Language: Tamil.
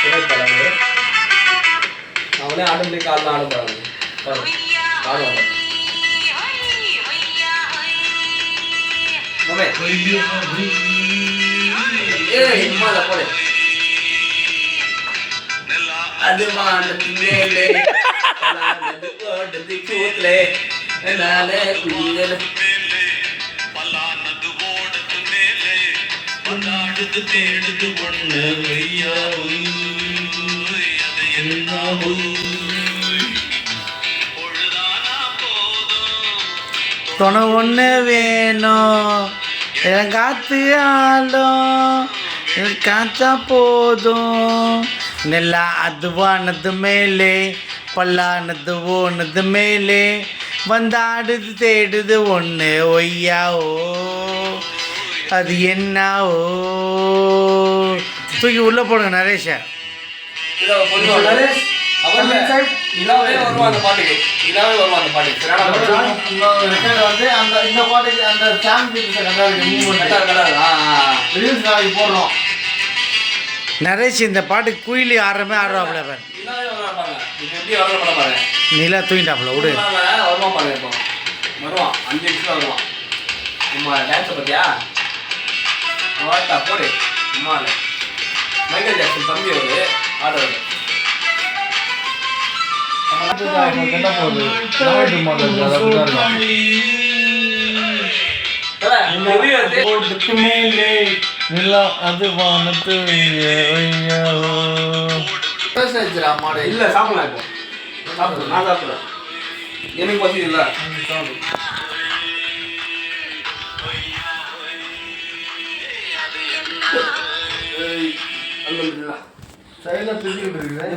திரைப்படங்கள் அவனே ஆடும் போய் காலில் ஆட போறாங்க ஆடுவாங்க போடு அது வானத்து மேலே ஓடுது கூத்துல நானே குயில கொண்டாடுது தேடுது ஒண்ணு ஐயா துணை ஒன்று வேணும் என் காத்து ஆளும் காத்தா போதும் நெல்லா அதுவானது மேலே பல்லானது ஓனது மேலே வந்தாடுது தேடுது ஒன்று ஒய்யா ஓ அது என்ன ஓ தூக்கி உள்ளே போடுங்க நரேஷை. இதாவே வருவான் அந்த பாட்டுக்கு இதாவே வருவான் அந்த பாட்டுக்கு வந்து அந்த இந்த பாட்டுக்கு அந்த சாங் நாளைக்கு போடுறோம். நரேஷ் இந்த பாட்டுக்கு குயிலி ஆடுறமே ஆடுறாப்புல பாரு. நீலா தூங்கிட்டாப்புல விடு. வருவான் பாருங்க இப்போ வருவான் 5 நிமிஷம் வருவான். அம்மா டான்ஸை பார்த்தியா வாட்டா போடு அம்மா மைக்கேல் ஜாக்சன் தம்பி ஒரு ஆடுறது இல்ல சாப்பிடலாம் இப்போ சாப்பிடு நான் சாப்பிடுறேன் எனக்கு பசி இல்லை சைடில் பிரிச்சுக்கிட்டு இருக்குது.